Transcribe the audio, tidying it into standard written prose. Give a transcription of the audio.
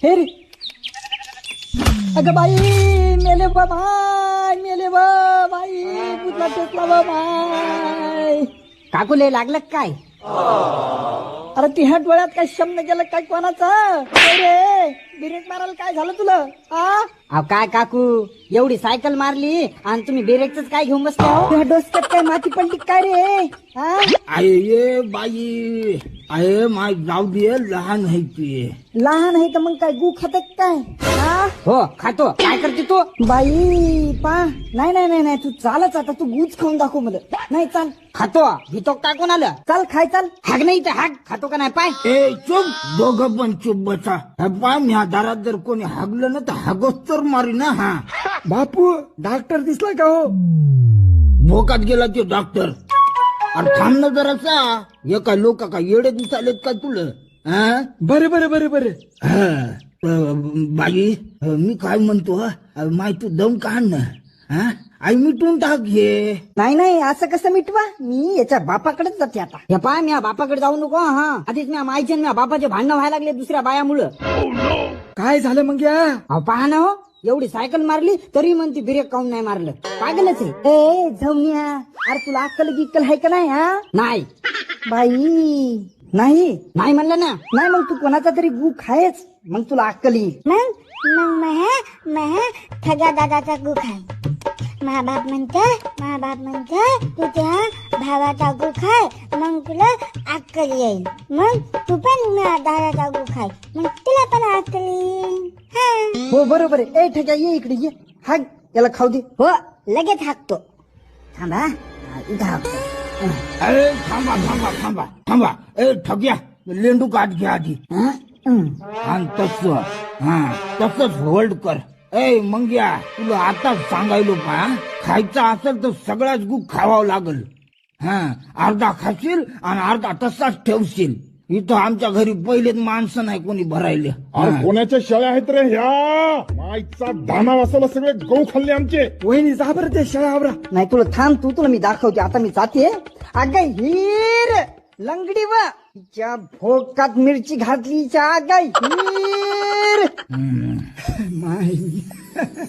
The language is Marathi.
हे रे अगं बाई मेले बा माय मेले बा बाई पुतला टेकला बा माय काकुले लागलं काय अरे तिहा डोळ्यात काय शमन गेलं काय कोणाचा रे ब्रेक मारायला काय झालं तुला अहो काय काकू एवढी सायकल मारली आणि तुम्ही ब्रेकच काय घेऊन बसले हो डोसक्यात काय माती पडली काय रे आहे ये बाई आहे माय जाऊ दे लहान आहे ती लहान आहे तर मग काय गु खात काय हो खातो काय करते तू बाई पा नाही नाही नाही नाही तू चालच आता तू गुच खाऊन दाखव मला नाही चाल खातो भितो काय कोणाला चाल खाय चाल हाग नाही तर हाग खातो का नाही पाय ए चुप दोघं पण चुप बसा पाय मी दारात जर कोणी हागलं ना तर हागोच तर मारी ना हा बापू डॉक्टर दिसला का हो भोकात गेला ते डॉक्टर अरे थांब ना जरासा हे काय लोक काय येडे दिसालेत का तुला बरे बरे बरे बरे बाई मी काय म्हणतो माय तू दम काढ ना आई मिटून टाक घे नाही नाही असं कसं मिटवा मी याच्या बापाकडेच जाते आता हे पाय मी बापाकडे जाऊ नको हा आधीच मी मायचे मी बापाचे भांडणं व्हायला लागले दुसऱ्या बायामुळं काय झालं मग या पहा ना हो एवढी सायकल मारली तरी म्हणते ब्रेक काऊन नाही मारलं पागलच आहे ए जाऊनिया अरे तुला अक्कल गिक्कल आहे का नाही नाही बाई नाही नाही म्हणलं ना नाही मग तू कोणाचा तरी गु खायच मग तुला अक्कल येईल मग ठगा दादाचा गु खाय मा बाप म्हणते तू त्या भावाचा गु खाय मग तुला अक्कल येईल मग तू पण दादाचा गु खाय मग तुला पण अक्कल येईल हो बरोबर आहे ए ठेका ये इकडे ये हाग याला खाऊ दे हो लगेच हाकतो थांबा इथं हाकतो अरे थांबा थांबा थांबा थांबा ए ठग्या लेंडू काट घ्या आधी आणि तसंच होल्ड कर ए मंग्या तुला आताच सांगायलो पा खायचा असेल तर सगळाच गु खावावं लागल अर्धा खाशील आणि अर्धा तसाच ठेवशील इथं आमच्या घरी पहिलेच माणसं नाही कोणी भरायले अरे कोणाच्या शेळ्या आहेत रे ह्या माईचा दाना वाचवला सगळे गहू खाल्ले आमचे वहिनी जा बरं ते शेळ्या आवरा नाही तुला थांब तुला मी दाखवते आता मी जाते अगं हीर लंगडी वा तिच्या भोकात मिरची घातली अगं हीर